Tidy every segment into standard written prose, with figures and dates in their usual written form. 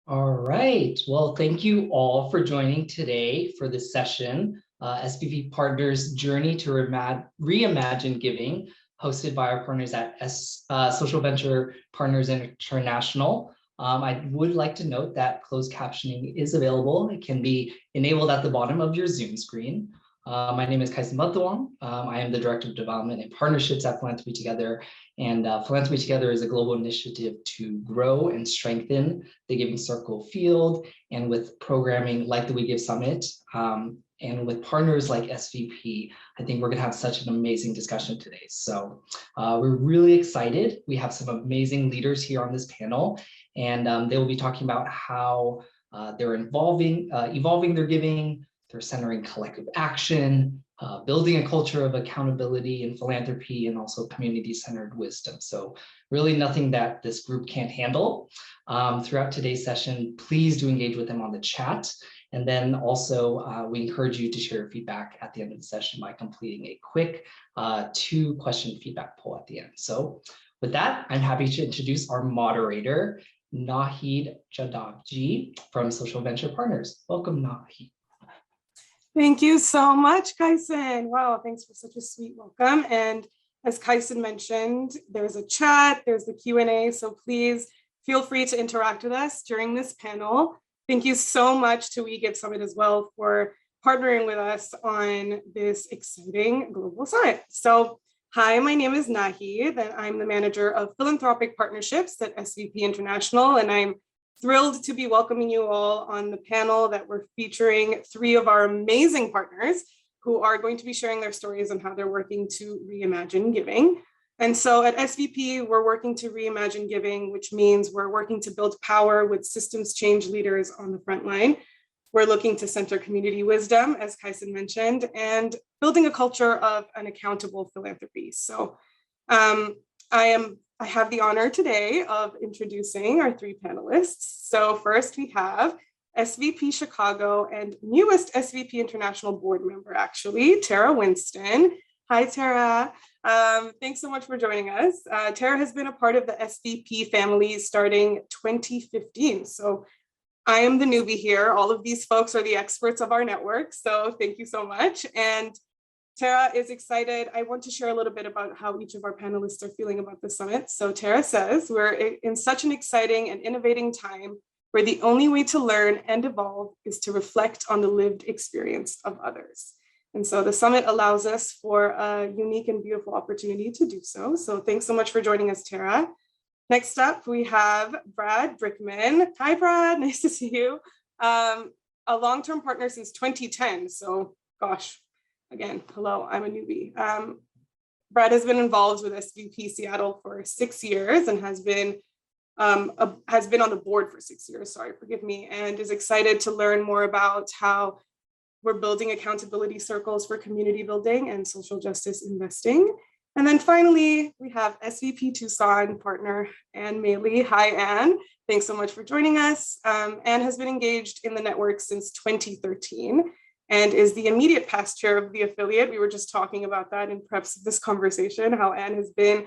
All right. Well, thank you all for joining today for this session, SVP Partners Journey to Reimagine Giving, hosted by our partners at Social Venture Partners International. I would like to note that closed captioning is available. It can be enabled at the bottom of your Zoom screen. My name is Kaisen Batuang. I am the Director of Development and Partnerships at Philanthropy Together. And Philanthropy Together is a global initiative to grow and strengthen the Giving Circle field, and with programming like the We Give Summit, and with partners like SVP, I think we're gonna have such an amazing discussion today. So we're really excited. We have some amazing leaders here on this panel, and they will be talking about how they're evolving their giving, they're centering collective action, building a culture of accountability and philanthropy, and also community-centered wisdom. So really nothing that this group can't handle. Throughout today's session, please do engage with them on the chat. And then also we encourage you to share your feedback at the end of the session by completing a quick 2-question feedback poll at the end. So with that, I'm happy to introduce our moderator, Nahid Jadavji from Social Venture Partners. Welcome, Nahid. Thank you so much, Kaisen. Wow, thanks for such a sweet welcome. And as Kaisen mentioned, there's a chat, there's the Q&A, so please feel free to interact with us during this panel. Thank you so much to We Give Summit as well for partnering with us on this exciting global summit. So hi, my name is Nahid, and I'm the manager of philanthropic partnerships at SVP International, and I'm thrilled to be welcoming you all on the panel that we're featuring 3 of our amazing partners who are going to be sharing their stories on how they're working to reimagine giving. And so at SVP, we're working to reimagine giving, which means we're working to build power with systems change leaders on the front line. We're looking to center community wisdom, as Kaisen mentioned, and building a culture of an accountable philanthropy. So I have the honor today of introducing our 3 panelists. So first we have SVP Chicago and newest SVP International board member, actually, Terra Winston. Hi, Terra. Thanks so much for joining us. Terra has been a part of the SVP family starting 2015. So I am the newbie here. All of these folks are the experts of our network. So thank you so much. And Terra is excited. I want to share a little bit about how each of our panelists are feeling about the summit. So Terra says, we're in such an exciting and innovating time where the only way to learn and evolve is to reflect on the lived experience of others. And so the summit allows us for a unique and beautiful opportunity to do so. So thanks so much for joining us, Terra. Next up, we have Brad Brickman. Hi, Brad, nice to see you. A long-term partner since 2010. So gosh, again, hello, I'm a newbie. Brad has been involved with SVP Seattle for 6 years and has been on the board for 6 years, sorry, forgive me, and is excited to learn more about how we're building accountability circles for community building and social justice investing. And then finally, we have SVP Tucson partner, Anne Maley. Hi, Anne. Thanks so much for joining us. Anne has been engaged in the network since 2013 and is the immediate past chair of the affiliate. We were just talking about that in preps of this conversation, how Anne has been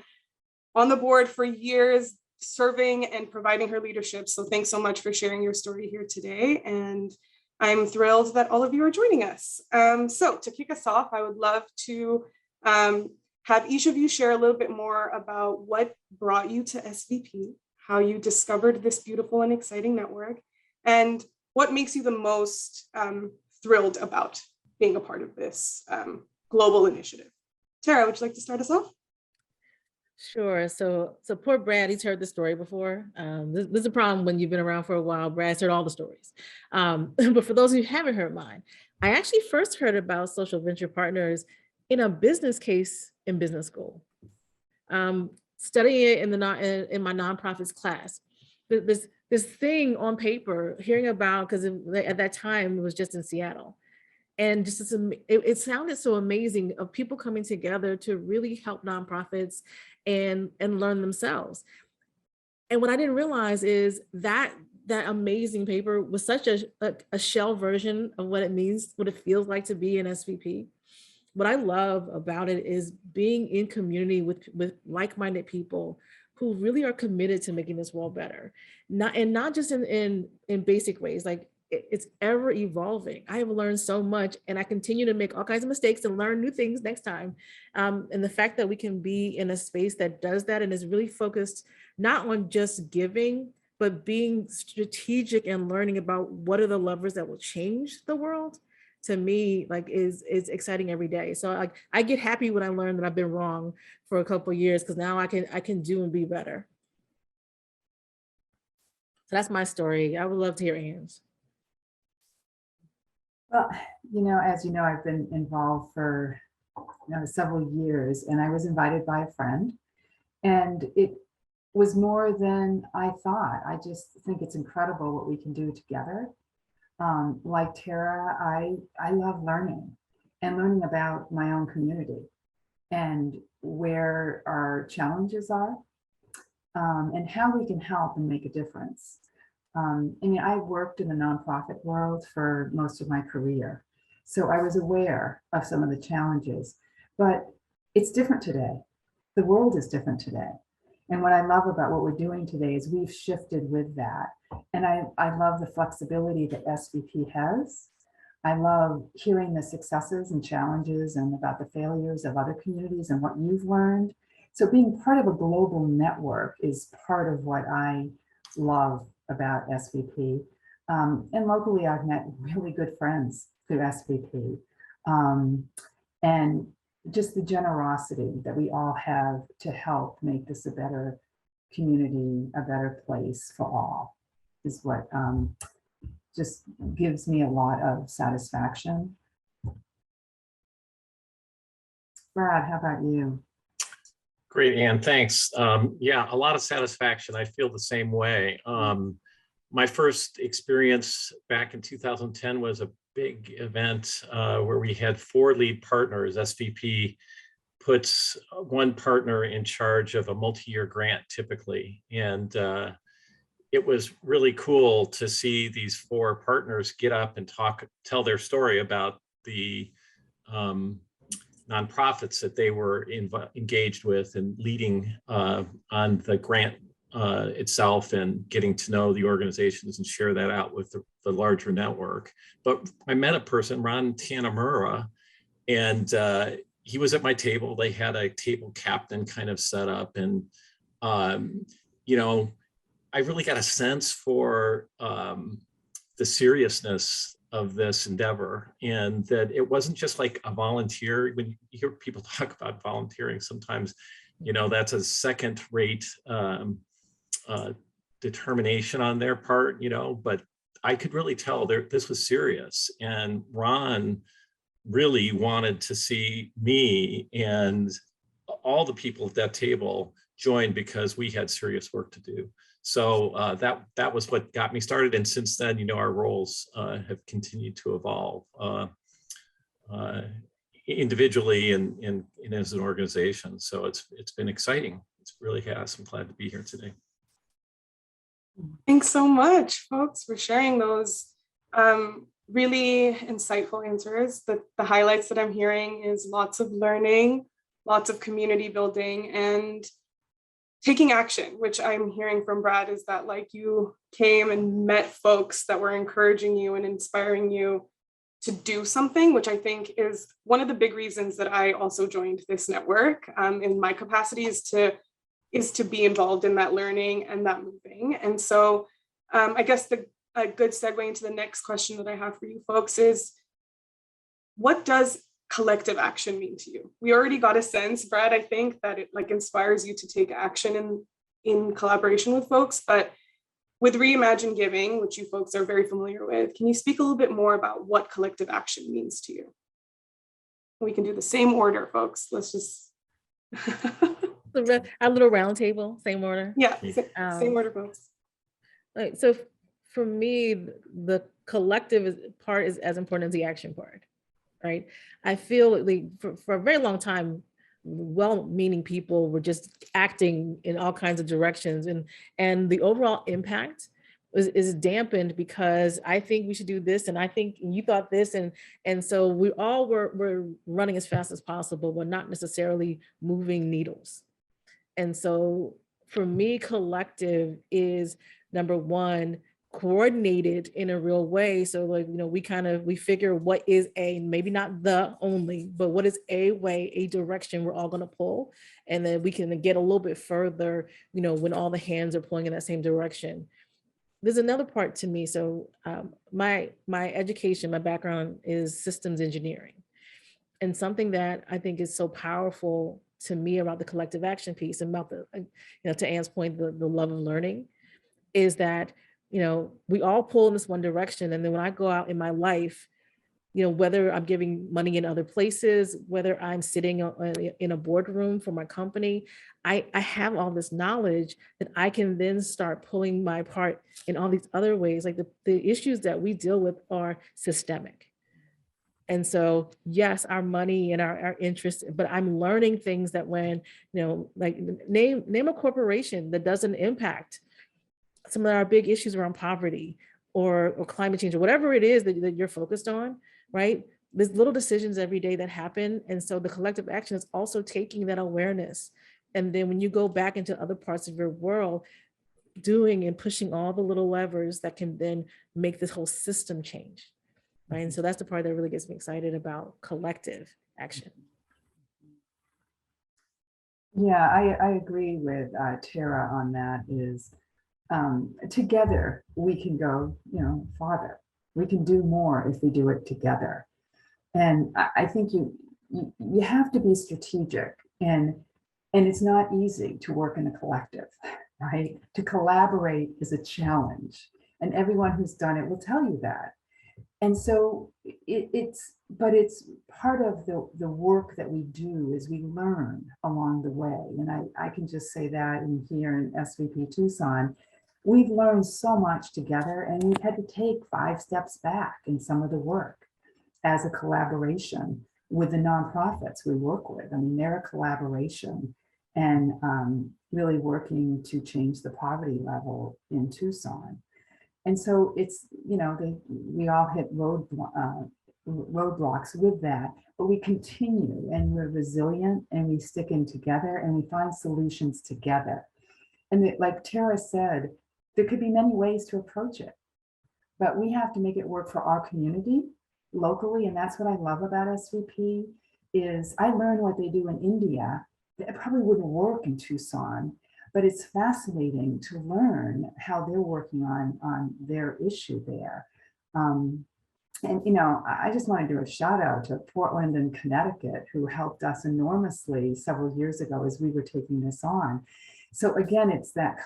on the board for years, serving and providing her leadership. So thanks so much for sharing your story here today. And I'm thrilled that all of you are joining us. So to kick us off, I would love to have each of you share a little bit more about what brought you to SVP, how you discovered this beautiful and exciting network, and what makes you the most thrilled about being a part of this global initiative. Terra, would you like to start us off? Sure. So poor Brad, he's heard the story before. This is a problem when you've been around for a while. Brad's heard all the stories. But for those of you who haven't heard mine, I actually first heard about Social Venture Partners in a business case in business school. Studying it in my nonprofits class. This thing on paper, hearing about, because at that time it was just in Seattle. And just it sounded so amazing of people coming together to really help nonprofits and learn themselves. And what I didn't realize is that amazing paper was such a shell version of what it means, what it feels like to be an SVP. What I love about it is being in community with like-minded people who really are committed to making this world better. Not just in basic ways, like it's ever evolving. I have learned so much, and I continue to make all kinds of mistakes and learn new things next time. And the fact that we can be in a space that does that and is really focused not on just giving, but being strategic and learning about what are the levers that will change the world, to me, like is exciting every day. So like I get happy when I learn that I've been wrong for a couple of years, because now I can do and be better. So that's my story. I would love to hear Anne's. Well, as you know, I've been involved for several years, and I was invited by a friend, and it was more than I thought. I just think it's incredible what we can do together. Like Terra, I love learning and learning about my own community and where our challenges are, and how we can help and make a difference. I worked in the nonprofit world for most of my career, so I was aware of some of the challenges, but it's different today. The world is different today. And what I love about what we're doing today is we've shifted with that. And I love the flexibility that SVP has. I love hearing the successes and challenges and about the failures of other communities and what you've learned. So being part of a global network is part of what I love about SVP. And locally, I've met really good friends through SVP. And just the generosity that we all have to help make this a better community, a better place for all, is what just gives me a lot of satisfaction. Brad, how about you? Great, Anne, thanks. Yeah, a lot of satisfaction. I feel the same way. My first experience back in 2010 was a big event where we had 4 lead partners. SVP puts one partner in charge of a multi-year grant typically. And it was really cool to see these 4 partners get up and tell their story about the nonprofits that they were engaged with and leading on the grant itself, and getting to know the organizations and share that out with the larger network. But I met a person, Ron Tanamura, and he was at my table. They had a table captain kind of set up, and I really got a sense for the seriousness of this endeavor, and that it wasn't just like a volunteer. When you hear people talk about volunteering, sometimes that's a second-rate determination on their part, but I could really tell this was serious. And Ron really wanted to see me and all the people at that table join, because we had serious work to do. So that was what got me started. And since then, our roles have continued to evolve individually and as an organization. So it's been exciting. It really has. I'm glad to be here today. Thanks so much, folks, for sharing those really insightful answers. The highlights that I'm hearing is lots of learning, lots of community building, and taking action, which I'm hearing from Brad is that like you came and met folks that were encouraging you and inspiring you to do something, which I think is one of the big reasons that I also joined this network in my capacity is to be involved in that learning and that moving. And so I guess a good segue into the next question that I have for you folks is, what does collective action mean to you? We already got a sense, Brad, I think that it like inspires you to take action in collaboration with folks, but with Reimagine Giving, which you folks are very familiar with, can you speak a little bit more about what collective action means to you? We can do the same order, folks. Let's just Our little round table, same order. Yeah, same order, folks. Right. So for me, the collective part is as important as the action part, right? I feel like for a very long time, well-meaning people were just acting in all kinds of directions, and the overall impact is dampened because I think we should do this, and I think you thought this, and so we all were running as fast as possible, but not necessarily moving needles. And so for me, collective is number one, coordinated in a real way. So like, we figure what is maybe not the only, but what is a way, a direction we're all going to pull. And then we can get a little bit further, when all the hands are pulling in that same direction. There's another part to me. So my education, my background is systems engineering. And something that I think is so powerful to me about the collective action piece and about to Anne's point, the love of learning, is that, we all pull in this one direction. And then when I go out in my life, whether I'm giving money in other places, whether I'm sitting in a boardroom for my company, I have all this knowledge that I can then start pulling my part in all these other ways. Like the issues that we deal with are systemic. And so, yes, our money and our interests, but I'm learning things that when, like name a corporation that doesn't impact some of our big issues around poverty or climate change or whatever it is that you're focused on, right? There's little decisions every day that happen. And so the collective action is also taking that awareness. And then when you go back into other parts of your world, doing and pushing all the little levers that can then make this whole system change, right? And so that's the part that really gets me excited about collective action. Yeah, I agree with Terra on that. Is together we can go, farther. We can do more if we do it together. And I think you have to be strategic, and it's not easy to work in a collective, right? To collaborate is a challenge, and everyone who's done it will tell you that. And so it's part of the work that we do is we learn along the way. And I can just say that here in SVP Tucson, we've learned so much together, and we've had to take 5 steps back in some of the work as a collaboration with the nonprofits we work with. I mean, they're a collaboration and really working to change the poverty level in Tucson. And so it's, we all hit roadblocks with that, but we continue and we're resilient and we stick in together and we find solutions together. And like Terra said, there could be many ways to approach it, but we have to make it work for our community locally. And that's what I love about SVP is I learned what they do in India. It probably wouldn't work in Tucson, but it's fascinating to learn how they're working on their issue there. And, I just want to do a shout out to Portland and Connecticut, who helped us enormously several years ago as we were taking this on. So again, it's that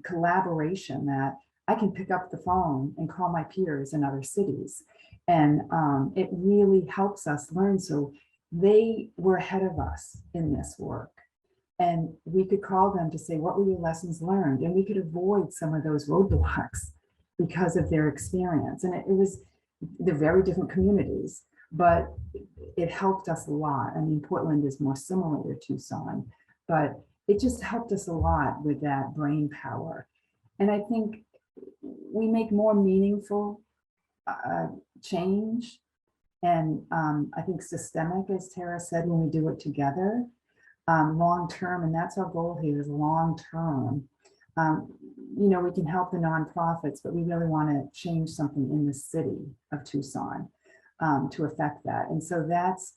collaboration that I can pick up the phone and call my peers in other cities. And it really helps us learn. So they were ahead of us in this work. And we could call them to say, what were your lessons learned? And we could avoid some of those roadblocks because of their experience. And they're very different communities, but it helped us a lot. I mean, Portland is more similar to Tucson, but it just helped us a lot with that brain power. And I think we make more meaningful change. And I think systemic, as Terra said, when we do it together, long term, and that's our goal here is long term. We can help the nonprofits, but we really want to change something in the city of Tucson to affect that. And so that's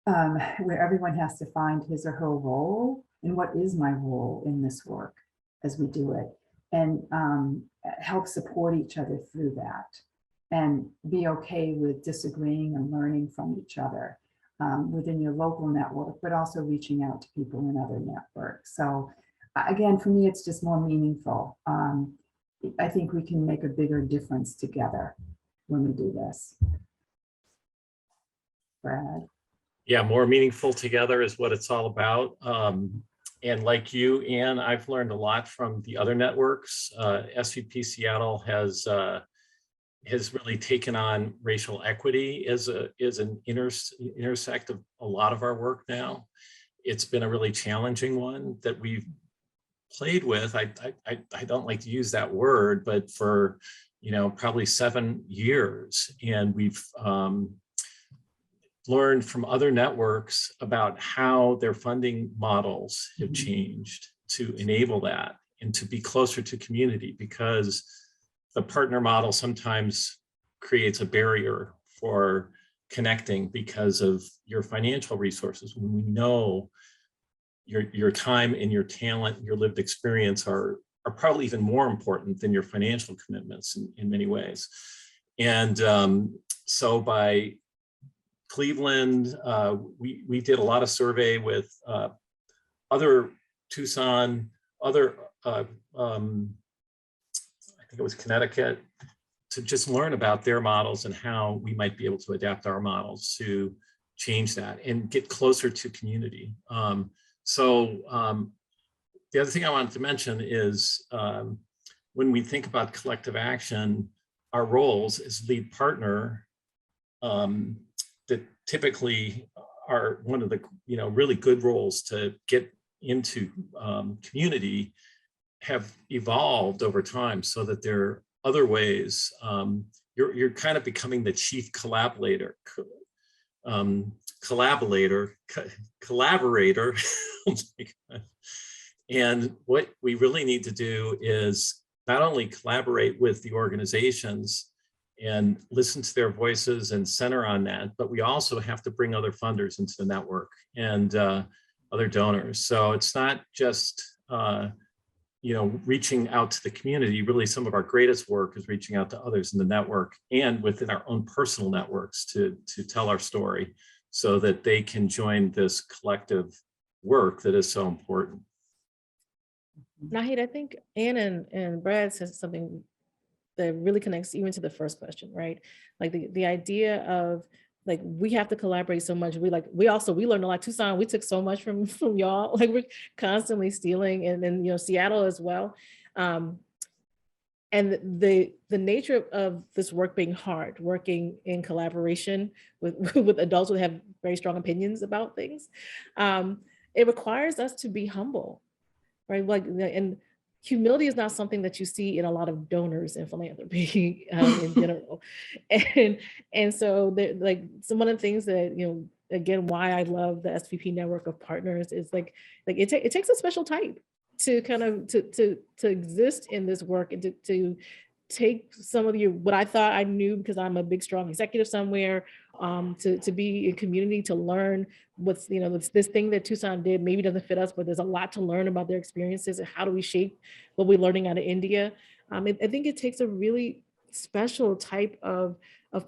where everyone has to find his or her role and what is my role in this work as we do it, and help support each other through that and be okay with disagreeing and learning from each other within your local network, but also reaching out to people in other networks. So again, for me, it's just more meaningful. I think we can make a bigger difference together when we do this. Brad? Yeah, more meaningful together is what it's all about. And like you, Anne, I've learned a lot from the other networks. SVP Seattle has really taken on racial equity as an intersect of a lot of our work now. It's been a really challenging one that we've played with. I don't like to use that word, but for probably 7 years, and we've learned from other networks about how their funding models have changed to enable that and to be closer to community, because the partner model sometimes creates a barrier for connecting because of your financial resources. When we know your time and your talent, your lived experience are probably even more important than your financial commitments in many ways. And so by Cleveland, we did a lot of survey with other Tucson, other, I think it was Connecticut, to just learn about their models and how we might be able to adapt our models to change that and get closer to community. The other thing I wanted to mention is when we think about collective action, our roles as lead partner that typically are one of the really good roles to get into community have evolved over time, so that there are other ways. You're kind of becoming the chief collaborator. Oh my God. And what we really need to do is not only collaborate with the organizations and listen to their voices and center on that, but we also have to bring other funders into the network and other donors. So it's not just reaching out to the community. Really, some of our greatest work is reaching out to others in the network and within our own personal networks to tell our story, so that they can join this collective work that is so important. Nahid, I think Ann and Brad said something that really connects even to the first question, right? Like the idea of like, we have to collaborate so much. We learned a lot. Tucson, we took so much from y'all. Like, we're constantly stealing, and then Seattle as well. And the nature of this work being hard, working in collaboration with adults who have very strong opinions about things, it requires us to be humble, right? Like, and humility is not something that you see in a lot of donors in philanthropy in general. And so like, some of the things that, again, why I love the SVP network of partners is like it takes a special type to kind of to exist in this work, and to take some of what I thought I knew because I'm a big, strong executive somewhere, to be in community, to learn what's, this thing that Tucson did maybe doesn't fit us, but there's a lot to learn about their experiences and how do we shape what we're learning out of India. I think it takes a really special type of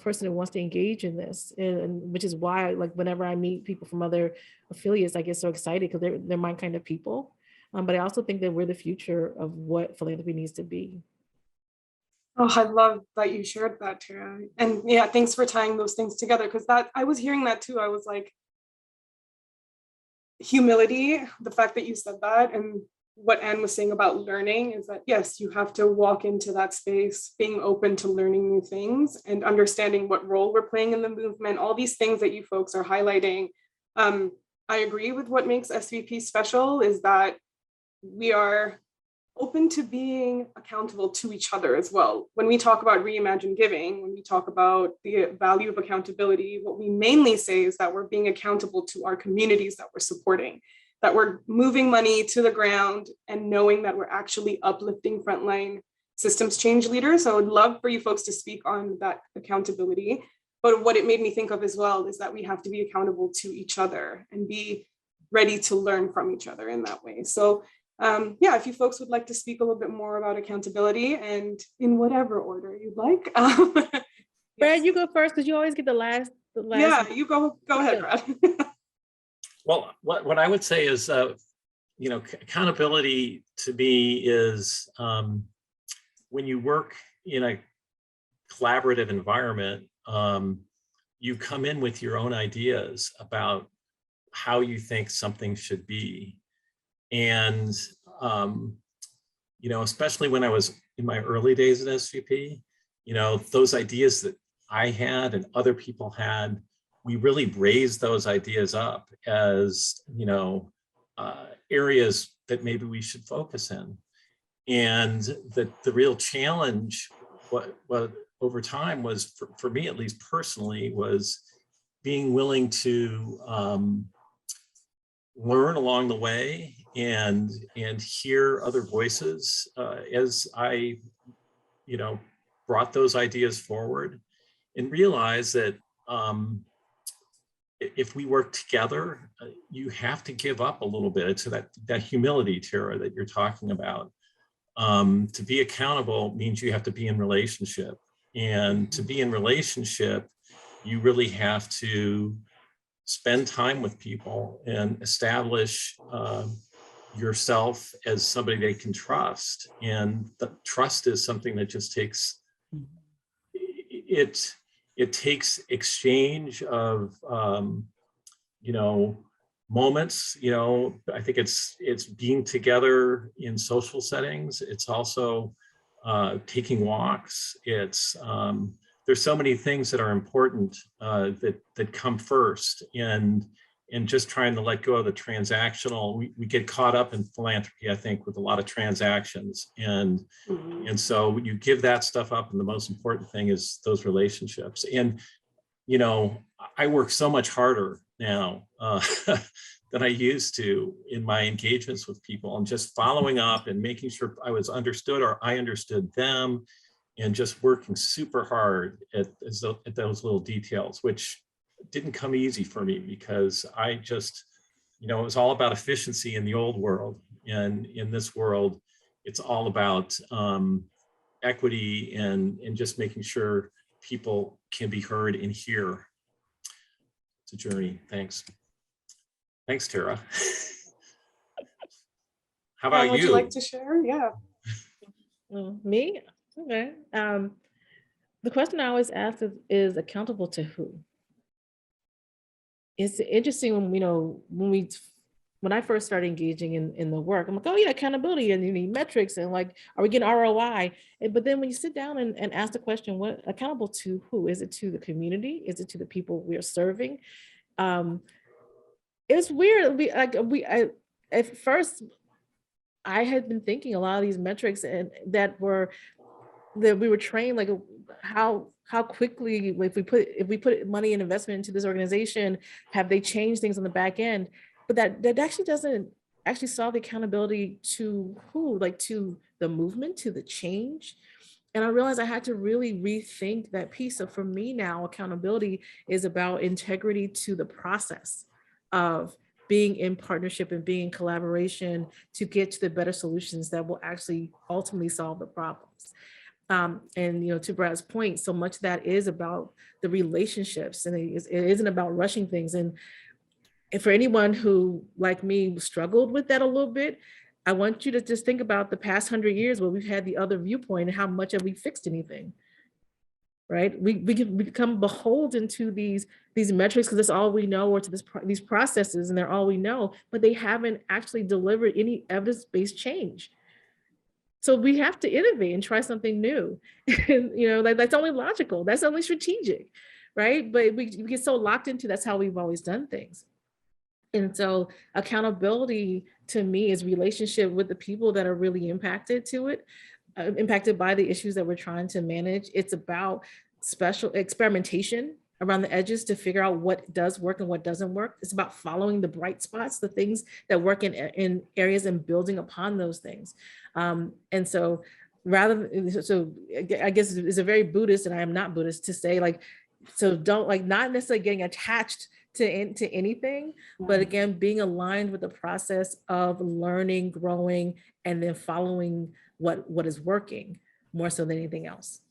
person who wants to engage in this, and which is why, like, whenever I meet people from other affiliates, I get so excited because they're my kind of people. But I also think that we're the future of what philanthropy needs to be. Oh, I love that you shared that, Terra. And yeah, thanks for tying those things together, because I was hearing that too. I was like, humility, the fact that you said that, and what Anne was saying about learning is that, yes, you have to walk into that space, being open to learning new things and understanding what role we're playing in the movement, all these things that you folks are highlighting. I agree with what makes SVP special is that we are open to being accountable to each other as well. When we talk about Reimagine Giving, when we talk about the value of accountability, what we mainly say is that we're being accountable to our communities that we're supporting, that we're moving money to the ground and knowing that we're actually uplifting frontline systems change leaders. So I would love for you folks to speak on that accountability. But what it made me think of as well is that we have to be accountable to each other and be ready to learn from each other in that way. So yeah, if you folks would like to speak a little bit more about accountability, and in whatever order you'd like. Brad, you go first because you always get the last. Yeah, you go ahead, Brad. Well, what I would say is, accountability to me is when you work in a collaborative environment, you come in with your own ideas about how you think something should be. And, especially when I was in my early days at SVP, those ideas that I had and other people had, we really raised those ideas up as, areas that maybe we should focus in. And the real challenge, what over time was, for me at least personally, was being willing to learn along the way and hear other voices as I, brought those ideas forward, and realize that if we work together, you have to give up a little bit. So that humility, Terra, that you're talking about. To be accountable means you have to be in relationship. And to be in relationship, you really have to spend time with people and establish yourself as somebody they can trust. And the trust is something that just takes, it takes exchange of, moments. I think it's being together in social settings. It's also taking walks. It's there's so many things that are important that come first, and just trying to let go of the transactional. We get caught up in philanthropy, I think, with a lot of transactions, and so you give that stuff up, and the most important thing is those relationships. And I work so much harder now than I used to in my engagements with people, and just following up and making sure I was understood or I understood them, and just working super hard at those little details, which didn't come easy for me, because I just, it was all about efficiency in the old world. And in this world, it's all about equity and just making sure people can be heard and hear. It's a journey. Thanks. Thanks, Terra. How about you? Would you like to share? Yeah. Me? Okay. The question I always ask is accountable to who? It's interesting when I first started engaging in the work, I'm like, oh yeah, accountability, and you need metrics, and like, are we getting ROI? But then when you sit down and ask the question, what accountable to who? Is it to the community? Is it to the people we are serving? It's weird. At first, I had been thinking a lot of these metrics and that we were trained, like how quickly, if we put money and investment into this organization, have they changed things on the back end? But that actually doesn't actually solve the accountability to who, like to the movement, to the change. And I realized I had to really rethink that piece. So for me now, accountability is about integrity to the process of being in partnership and being in collaboration to get to the better solutions that will actually ultimately solve the problems. And to Brad's point, so much of that is about the relationships, and it isn't about rushing things. And for anyone who, like me, struggled with that a little bit, I want you to just think about the past 100 years where we've had the other viewpoint and how much have we fixed anything, right? We become beholden to these metrics because that's all we know, or to these processes, and they're all we know, but they haven't actually delivered any evidence-based change. So we have to innovate and try something new. And, that's only logical, that's only strategic, right? But we get so locked into that's how we've always done things. And so accountability to me is relationship with the people that are really impacted by the issues that we're trying to manage. It's about special experimentation around the edges to figure out what does work and what doesn't work. It's about following the bright spots, the things that work in areas, and building upon those things. And so I guess it's a very Buddhist, and I am not Buddhist, to say so don't not necessarily getting attached to anything, but again, being aligned with the process of learning, growing, and then following what is working more so than anything else.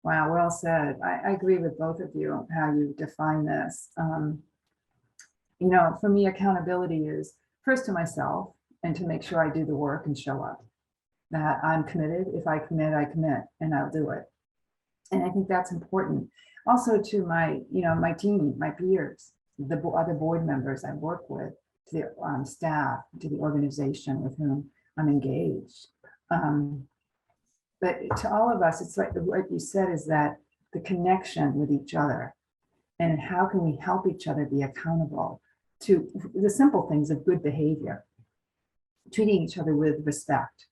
Wow, well said. I agree with both of you on how you define this. For me, accountability is first to myself, and to make sure I do the work and show up, that I'm committed. If I commit, and I'll do it. And I think that's important. Also to my team, my peers, the other board members I work with, to the staff, to the organization with whom I'm engaged. But to all of us, it's like what you said, is that the connection with each other, and how can we help each other be accountable to the simple things of good behavior, treating each other with respect,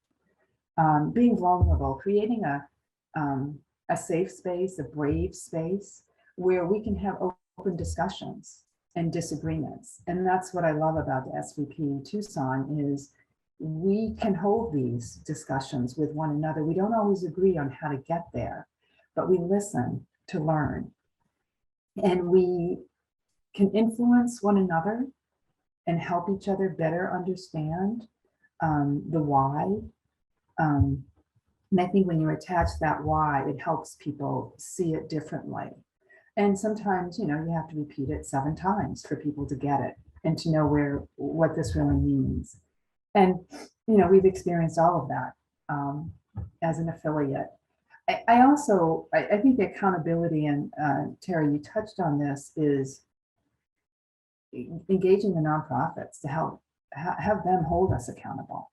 being vulnerable, creating a safe space, a brave space where we can have open discussions and disagreements. And that's what I love about the SVP Tucson is we can hold these discussions with one another. We don't always agree on how to get there, but we listen to learn. And we can influence one another and help each other better understand the why. And I think when you attach that why, it helps people see it differently. And sometimes, you have to repeat it 7 times for people to get it and to know what this really means. And, we've experienced all of that as an affiliate. I also think the accountability, and Terra, you touched on this, is engaging the nonprofits to help have them hold us accountable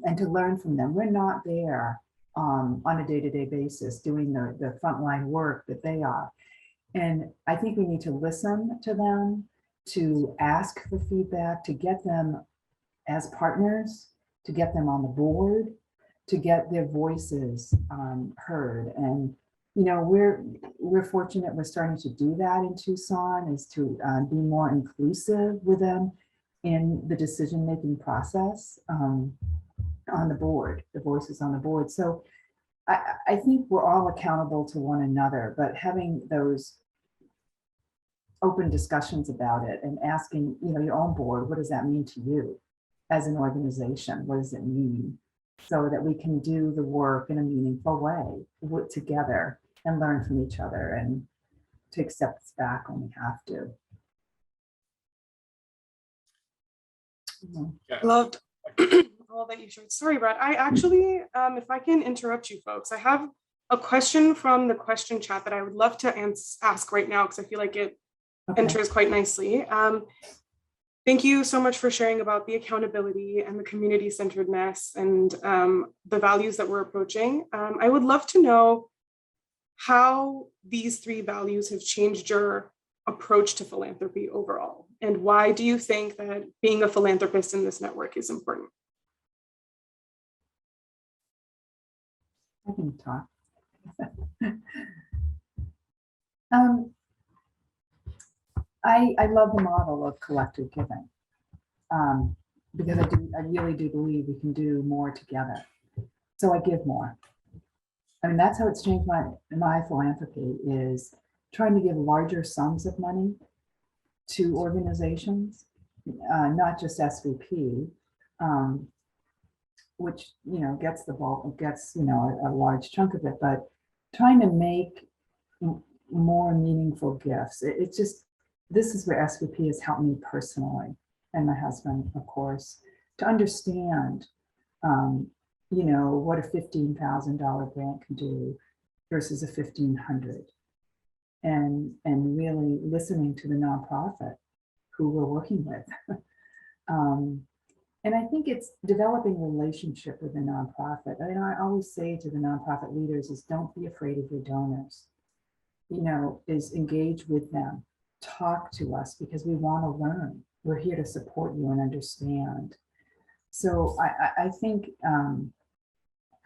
and to learn from them. We're not there on a day-to-day basis doing the frontline work that they are. And I think we need to listen to them, to ask for feedback, to get them as partners, to get them on the board, to get their voices heard. And we're fortunate we're starting to do that in Tucson, is to be more inclusive with them in the decision-making process on the board, the voices on the board. So I think we're all accountable to one another, but having those open discussions about it and asking, your own board, what does that mean to you as an organization? What does it mean? So that we can do the work in a meaningful way, work together and learn from each other, and to accept this back when we have to. Yeah. Loved all that you shared. Sorry, Brad. I actually, if I can interrupt you folks, I have a question from the question chat that I would love to ask right now, because I feel like it enters quite nicely. Thank you so much for sharing about the accountability and the community-centeredness and the values that we're approaching. I would love to know how these 3 values have changed your approach to philanthropy overall, and why do you think that being a philanthropist in this network is important? I can talk. I love the model of collective giving because I really do believe we can do more together. So I give more. I mean, that's how it's changed my philanthropy, is trying to give larger sums of money to organizations, not just SVP, which gets the bulk, gets a large chunk of it, but trying to make more meaningful gifts. It's just, this is where SVP has helped me personally, and my husband, of course, to understand, what a $15,000 grant can do versus a $1,500, and really listening to the nonprofit who we're working with. And I think it's developing relationship with the nonprofit. I mean, I always say to the nonprofit leaders is, don't be afraid of your donors, is engage with them, talk to us, because we want to learn. We're here to support you and understand. So I think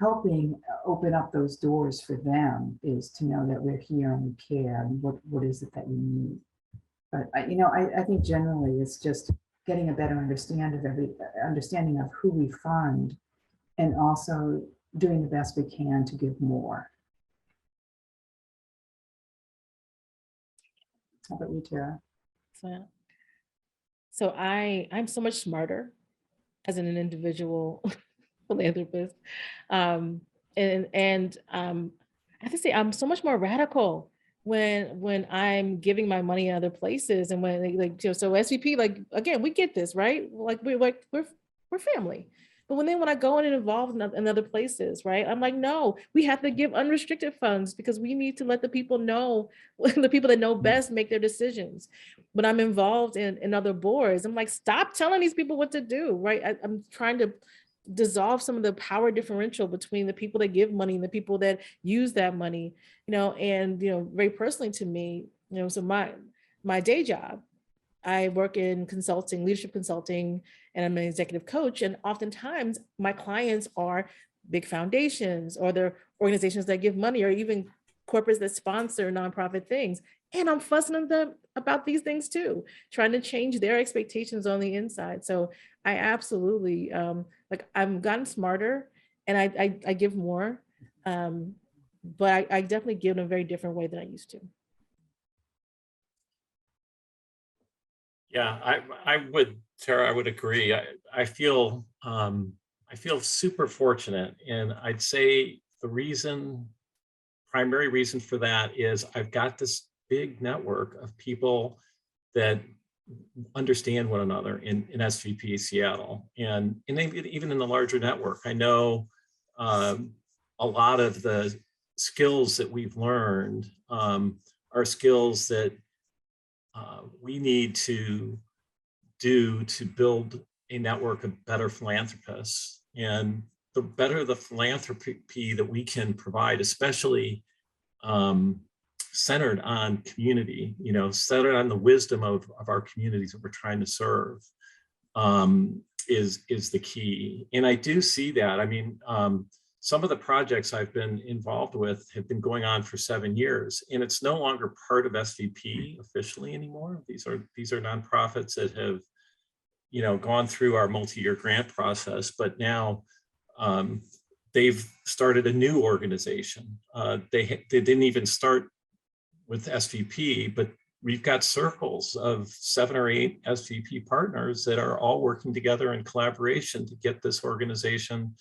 helping open up those doors for them is to know that we're here and we care, and what is it that you need. But I think generally it's just getting a better understanding of who we fund, and also doing the best we can to give more. How about you, Terra? So I'm so much smarter as an individual philanthropist. And I have to say, I'm so much more radical when I'm giving my money in other places. And when so SVP, again, we get this, right? We're family. But when I go in and involve in other places, right? I'm like, no, we have to give unrestricted funds, because we need to let the people know, the people that know best make their decisions. When I'm involved in other boards, I'm like, stop telling these people what to do, right? I'm trying to dissolve some of the power differential between the people that give money and the people that use that money, and, very personally to me, so my day job, I work in consulting, leadership consulting, and I'm an executive coach. And oftentimes my clients are big foundations, or they're organizations that give money, or even corporates that sponsor nonprofit things. and I'm fussing at them about these things too, trying to change their expectations on the inside. So I absolutely, like, I've gotten smarter, and I give more, but I definitely give in a very different way than I used to. Yeah, I would, Tara, I would agree. I feel super fortunate, and I'd say the primary reason for that is I've got this big network of people that understand one another in SVP Seattle, and even in the larger network. I know a lot of the skills that we've learned are skills that we need to do to build a network of better philanthropists. And the better the philanthropy that we can provide, especially centered on community, centered on the wisdom of our communities that we're trying to serve, is the key. And I do see that. I mean, some of the projects I've been involved with have been going on for 7 years, and it's no longer part of SVP officially anymore. These are nonprofits that have, gone through our multi-year grant process, but now they've started a new organization. They didn't even start with SVP, but we've got circles of 7 or 8 SVP partners that are all working together in collaboration to get this organization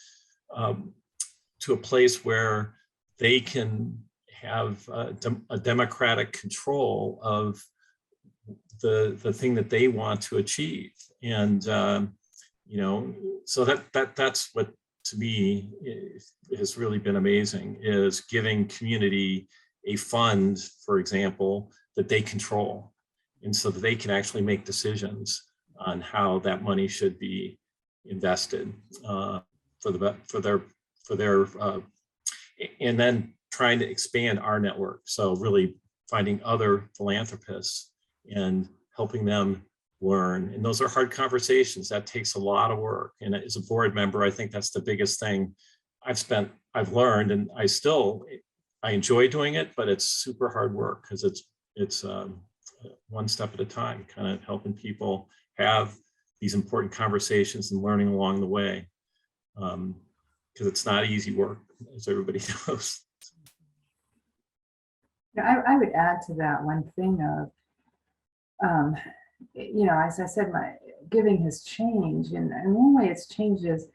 to a place where they can have a democratic control of the thing that they want to achieve. And so that's what, to me, has really been amazing, is giving community a fund, for example, that they control, and so that they can actually make decisions on how that money should be invested for their and then trying to expand our network. So really finding other philanthropists and helping them learn. And those are hard conversations. That takes a lot of work. And as a board member, I think that's the biggest thing I've learned, and I enjoy doing it, but it's super hard work, because it's one step at a time, kind of helping people have these important conversations and learning along the way. Because it's not easy work, as everybody knows. I would add to that one thing of, as I said, my giving has changed, and one way it's changed is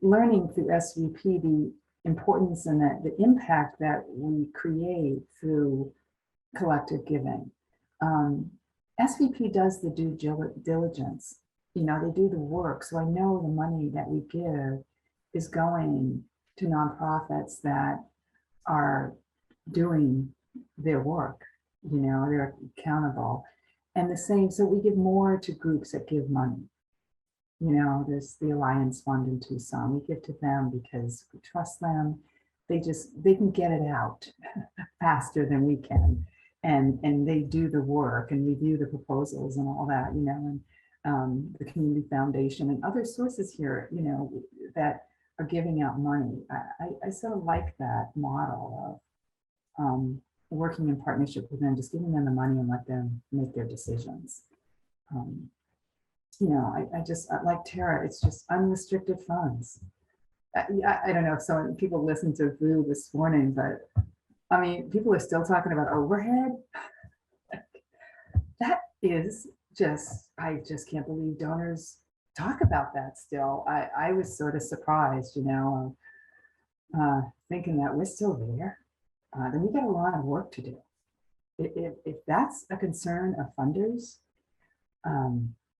learning through SVP the importance and the impact that we create through collective giving. SVP does the due diligence. They do the work. So I know the money that we give is going to nonprofits that are doing their work. They're accountable. And the same, so we give more to groups that give money. There's the Alliance Fund in Tucson. We give to them because we trust them. They can get it out faster than we can. And they do the work and review the proposals and all that, and the Community Foundation and other sources here, that are giving out money. I sort of like that model of working in partnership with them, just giving them the money and let them make their decisions. I like Terra, it's just unrestricted funds. I don't know if some people listened to Vu this morning, but I mean, people are still talking about overhead. That is just, I just can't believe donors talk about that still. I was sort of surprised, thinking that we're still there. Then we got a lot of work to do. If that's a concern of funders,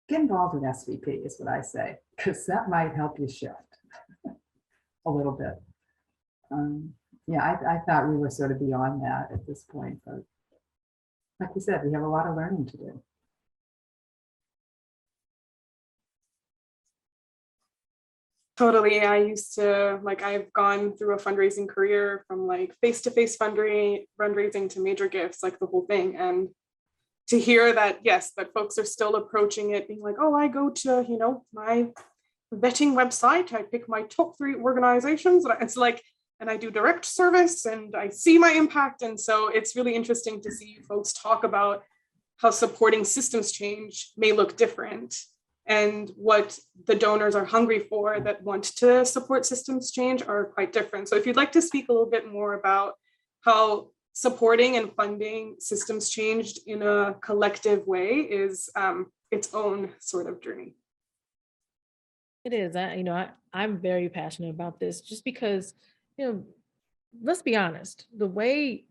get involved with SVP is what I say, because that might help you shift a little bit. I thought we were sort of beyond that at this point, but like we said, we have a lot of learning to do. Totally. I used to, I've gone through a fundraising career from face-to-face fundraising to major gifts, the whole thing. And to hear that, yes, that folks are still approaching it being like, oh, I go to, my vetting website, I pick my top 3 organizations. It's like, and I do direct service and I see my impact. And so it's really interesting to see you folks talk about how supporting systems change may look different and what the donors are hungry for that want to support systems change are quite different. So if you'd like to speak a little bit more about how supporting and funding systems changed in a collective way is its own sort of journey. It is. I'm very passionate about this just because, let's be honest, the way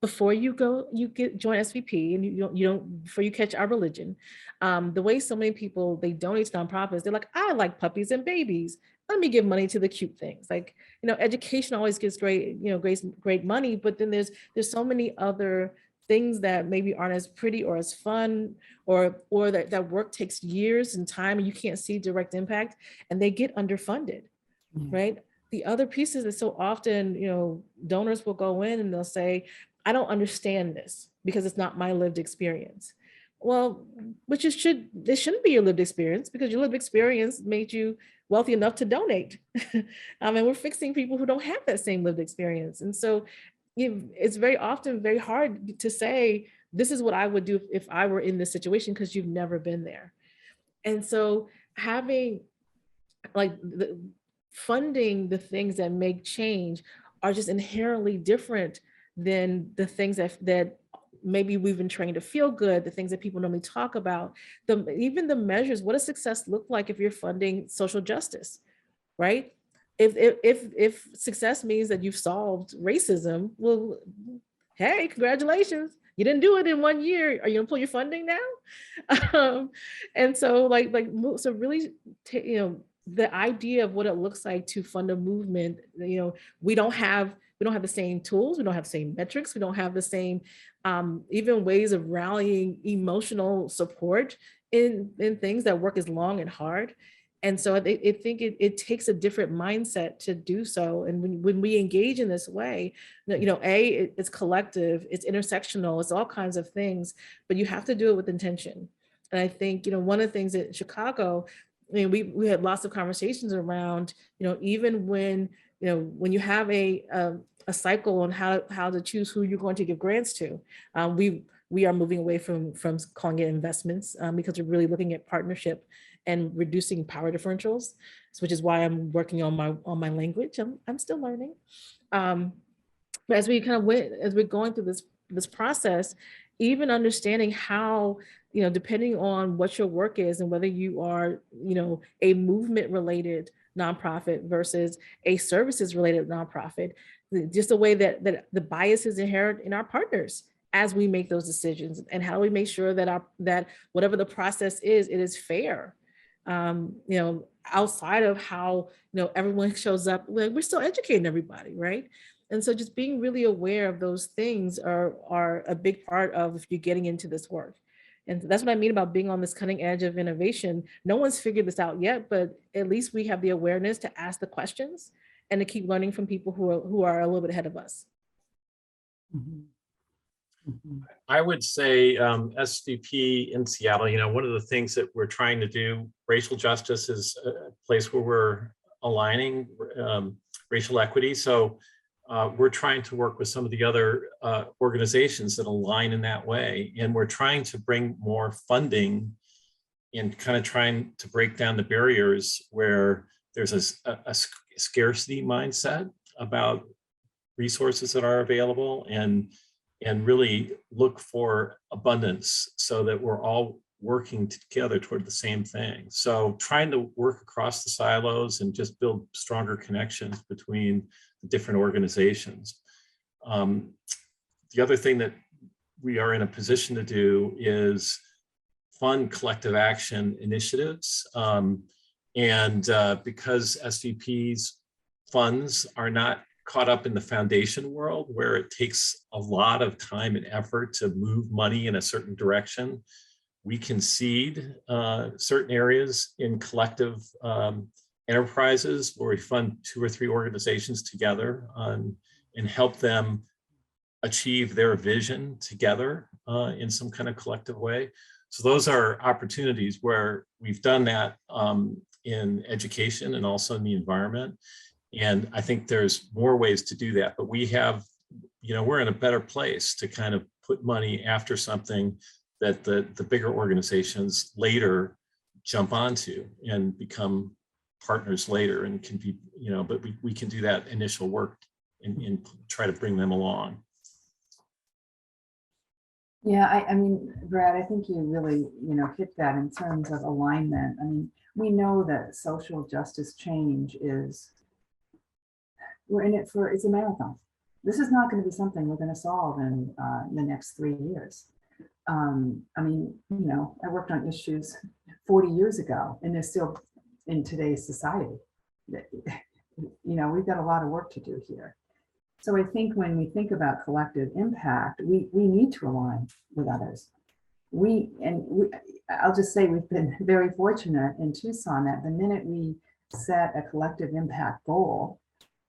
before you join SVP and you don't before you catch our religion, the way so many people, they donate to nonprofits, they're like, I like puppies and babies. Let me give money to the cute things. Like, education always gives great money, but then there's so many other things that maybe aren't as pretty or as fun, or that work takes years and time and you can't see direct impact, and they get underfunded, right? The other pieces is so often, donors will go in and they'll say, I don't understand this because it's not my lived experience. Well, it shouldn't be your lived experience, because your lived experience made you wealthy enough to donate. And we're fixing people who don't have that same lived experience. And so it's very often very hard to say, this is what I would do if I were in this situation, because you've never been there. And so having funding the things that make change are just inherently different than the things that maybe we've been trained to feel good, the things that people normally talk about, even the measures. What does success look like if you're funding social justice, right? If success means that you've solved racism, well, hey, congratulations. You didn't do it in 1 year. Are you gonna pull your funding now? And so so really, the idea of what it looks like to fund a movement, we don't have the same tools, we don't have the same metrics, we don't have the same even ways of rallying emotional support in things that work as long and hard. And so I think it takes a different mindset to do so. And when we engage in this way, it's collective, it's intersectional, it's all kinds of things, but you have to do it with intention. And I think, one of the things in Chicago, we had lots of conversations around, even when you have a cycle on how to choose who you're going to give grants to, we are moving away from calling it investments, because we're really looking at partnership and reducing power differentials, which is why I'm working on my language. I'm still learning. But as we're going through this process, even understanding how, depending on what your work is and whether you are, a movement related nonprofit versus a services related nonprofit, just the way that the bias is inherent in our partners as we make those decisions, and how do we make sure that whatever the process is, it is fair. Outside of how, everyone shows up, we're still educating everybody, right? And so just being really aware of those things are a big part of if you're getting into this work. And that's what I mean about being on this cutting edge of innovation. No one's figured this out yet, but at least we have the awareness to ask the questions and to keep learning from people who are a little bit ahead of us. Mm-hmm. Mm-hmm. I would say SVP in Seattle, one of the things that we're trying to do, racial justice is a place where we're aligning racial equity. So we're trying to work with some of the other organizations that align in that way. And we're trying to bring more funding and kind of trying to break down the barriers where there's a scarcity mindset about resources that are available, and really look for abundance so that we're all working together toward the same thing. So trying to work across the silos and just build stronger connections between the different organizations. The other thing that we are in a position to do is fund collective action initiatives. Because SVP's funds are not caught up in the foundation world where it takes a lot of time and effort to move money in a certain direction, we can seed certain areas in collective enterprises where we fund 2 or 3 organizations together and help them achieve their vision together in some kind of collective way. So those are opportunities where we've done that in education and also in the environment. And I think there's more ways to do that, but we have, we're in a better place to kind of put money after something that the bigger organizations later jump onto and become partners later, and can be, but we can do that initial work and try to bring them along. Yeah, I mean, Brad, I think you really, hit that in terms of alignment. I mean, we know that social justice change we're in it it's a marathon. This is not going to be something we're going to solve in the next 3 years. I mean, I worked on issues 40 years ago, and they're still in today's society. We've got a lot of work to do here. So I think when we think about collective impact, we need to align with others. I'll just say we've been very fortunate in Tucson that the minute we set a collective impact goal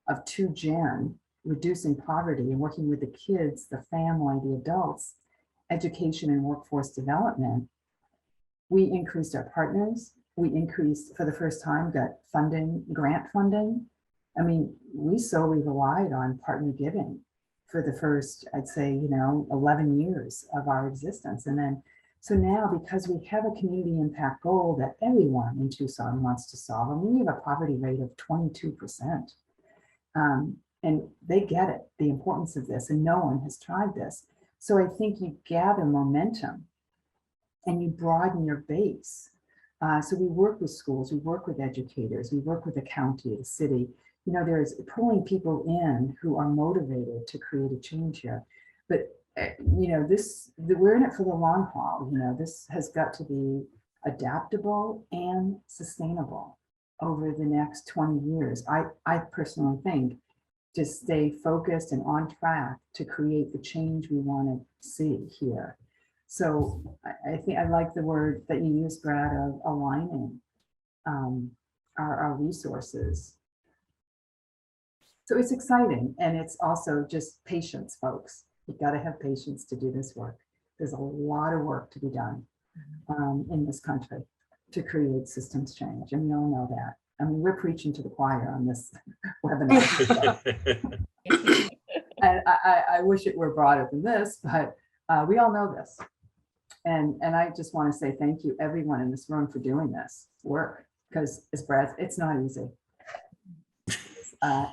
of 2 Gen, reducing poverty and working with the kids, the family, the adults, education and workforce development, we increased our partners. We increased, for the first time, got funding, grant funding. I mean, we solely relied on partner giving for the first, I'd say, 11 years of our existence. And then, so now, because we have a community impact goal that everyone in Tucson wants to solve, and we have a poverty rate of 22%. And they get it, the importance of this, and no one has tried this. So I think you gather momentum and you broaden your base. So we work with schools, we work with educators, we work with the county, the city. There's pulling people in who are motivated to create a change here. But we're in it for the long haul. This has got to be adaptable and sustainable over the next 20 years. I personally think, to stay focused and on track to create the change we want to see here. So I think I like the word that you used, Brad, of aligning our resources. So it's exciting, and it's also just patience, folks. You've got to have patience to do this work. There's a lot of work to be done in this country to create systems change, and we all know that. I mean, we're preaching to the choir on this webinar. And I wish it were broader than this, but we all know this. And I just want to say thank you, everyone in this room, for doing this work, because as Brad, it's not easy.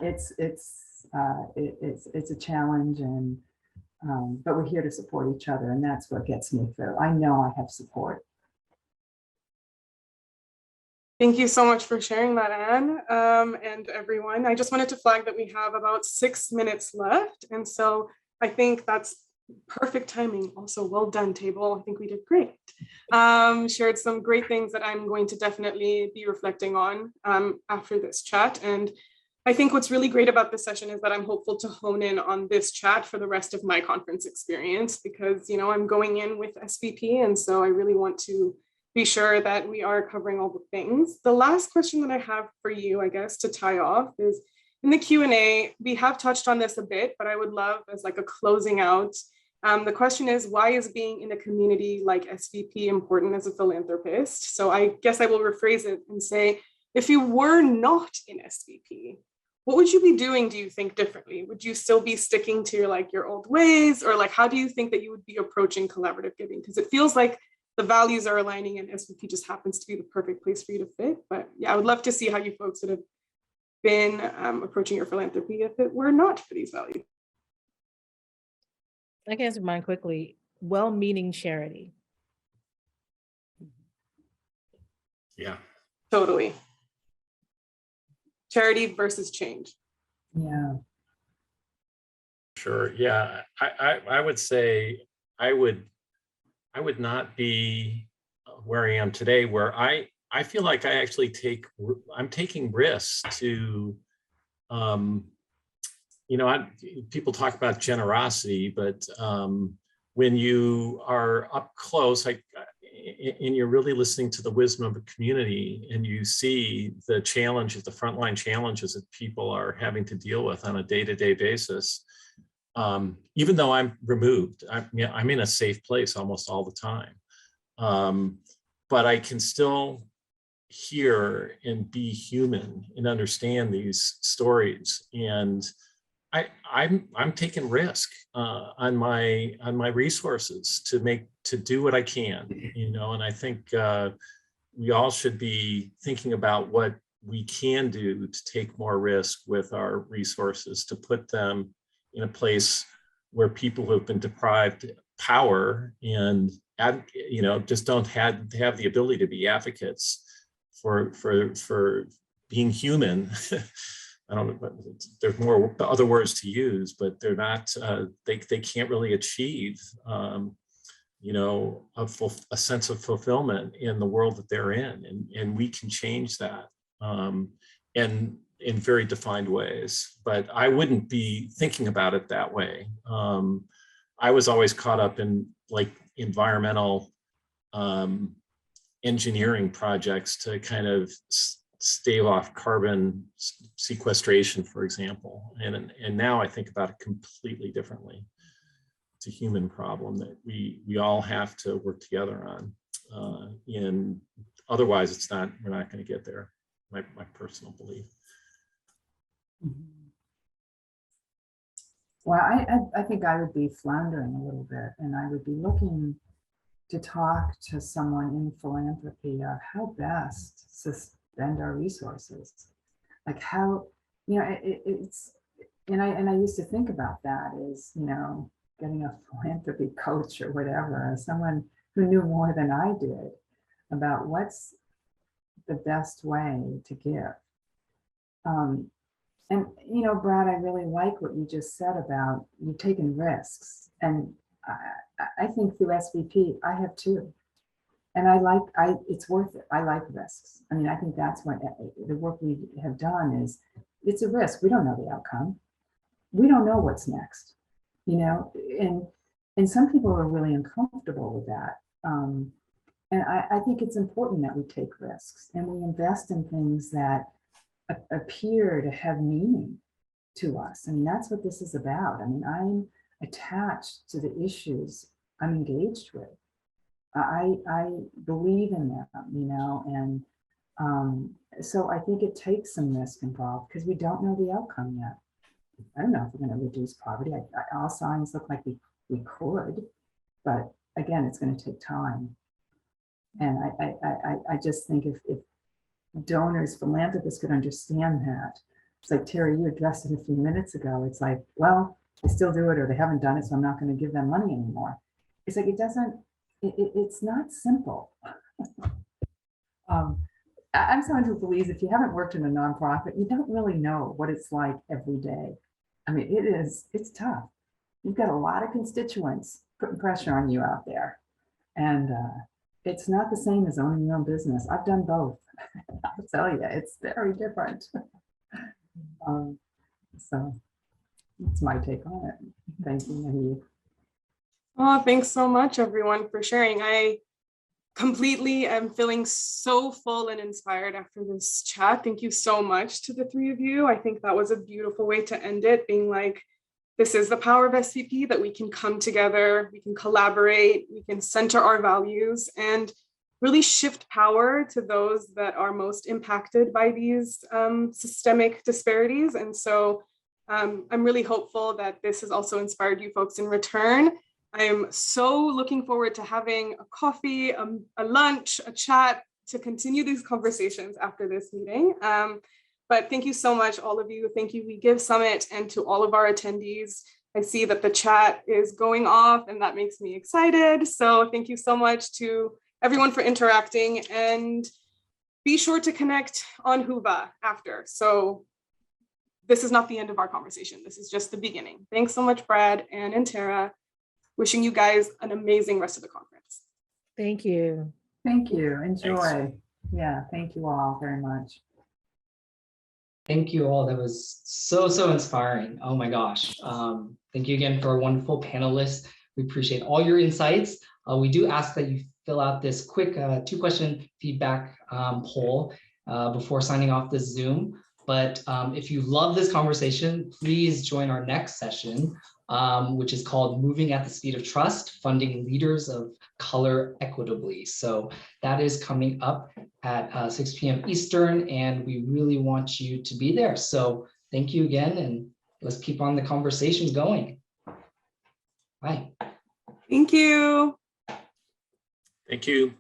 It's a challenge, and but we're here to support each other, and that's what gets me through. I know I have support. Thank you so much for sharing that, Anne, and everyone. I just wanted to flag that we have about 6 minutes left. And so I think that's perfect timing. Also, well done, table. I think we did great. Shared some great things that I'm going to definitely be reflecting on after this chat. And I think what's really great about this session is that I'm hopeful to hone in on this chat for the rest of my conference experience, because, I'm going in with SVP. And so I really want to be sure that we are covering all the things. The last question that I have for you, I guess, to tie off is, in the Q&A, we have touched on this a bit, but I would love, as like a closing out, the question is, why is being in a community like SVP important as a philanthropist? So I guess I will rephrase it and say, if you were not in SVP, what would you be doing, do you think, differently? Would you still be sticking to your old ways? Or how do you think that you would be approaching collaborative giving? Because it feels like the values are aligning and SVP just happens to be the perfect place for you to fit. But yeah, I would love to see how you folks would have been approaching your philanthropy if it were not for these values. I can answer mine quickly. Well-meaning charity. Yeah. Totally. Charity versus change. Yeah. Sure. Yeah. I would say I would not be where I am today, where I feel like I'm taking risks to, people talk about generosity, but when you are up close, and you're really listening to the wisdom of the community, and you see the challenges, the frontline challenges that people are having to deal with on a day-to-day basis, even though I'm removed, I'm in a safe place almost all the time. But I can still hear and be human and understand these stories. And I'm taking risk on my resources to do what I can, you know. And I think we all should be thinking about what we can do to take more risk with our resources, to put them in a place where people who have been deprived power and, you know, just don't have the ability to be advocates for being human. I don't know, there's more other words to use, but they're not, they can't really achieve, you know, a sense of fulfillment in the world that they're in. And we can change that and in very defined ways. But I wouldn't be thinking about it that way. I was always caught up in like environmental engineering projects to kind of stave off carbon sequestration, for example. And now I think about it completely differently. It's a human problem that we all have to work together on. And otherwise we're not going to get there, my personal belief. Well, I think I would be floundering a little bit, and I would be looking to talk to someone in philanthropy of how best to spend our resources. Like how, you know, it's, and I used to think about that as, you know, getting a philanthropy coach or whatever, as someone who knew more than I did about what's the best way to give. And, you know, Brad, I really like what you just said about you taking risks. And I think through SVP, I have too. And it's worth it. I like risks. I mean, I think that's what the work we have done is, it's a risk. We don't know the outcome. We don't know what's next, you know, and some people are really uncomfortable with that. And I think it's important that we take risks and we invest in things that appear to have meaning to us. I mean, that's what this is about. I mean, I'm attached to the issues I'm engaged with. I believe in them, you know, and so I think it takes some risk involved because we don't know the outcome yet. I don't know if we're going to reduce poverty. All signs look like we could, but again, it's going to take time. And I just think if donors, philanthropists could understand that. It's like, Terry, you addressed it a few minutes ago. It's like, well, they still do it or they haven't done it, so I'm not going to give them money anymore. It's like, it's not simple. I'm someone who believes if you haven't worked in a nonprofit, you don't really know what it's like every day. I mean, it's tough. You've got a lot of constituents putting pressure on you out there. And it's not the same as owning your own business. I've done both. I'll tell you, it's very different. So that's my take on it. Thank you, Mahee. Oh, thanks so much, everyone, for sharing. I completely am feeling so full and inspired after this chat. Thank you so much to the three of you. I think that was a beautiful way to end it, being like, this is the power of SVP, that we can come together, we can collaborate, we can center our values and really shift power to those that are most impacted by these systemic disparities. And so I'm really hopeful that this has also inspired you folks in return. I'm so looking forward to having a coffee, a lunch, a chat to continue these conversations after this meeting. But thank you so much, all of you. Thank you, We Give Summit, and to all of our attendees. I see that the chat is going off and that makes me excited. So thank you so much to everyone for interacting, and be sure to connect on Whova after. So this is not the end of our conversation. This is just the beginning. Thanks so much, Brad, Anne, and Terra. Wishing you guys an amazing rest of the conference. Thank you. Thank you. Enjoy. Thanks. Yeah, thank you all very much. Thank you all. That was so inspiring. Oh my gosh. Thank you again for our wonderful panelists. We appreciate all your insights. We do ask that you fill out this quick 2-question feedback poll before signing off this Zoom. But if you love this conversation, please join our next session, which is called Moving at the Speed of Trust, Funding Leaders of Color Equitably. So that is coming up at 6 p.m. Eastern, and we really want you to be there. So thank you again, and let's keep on the conversation going. Bye. Thank you. Thank you.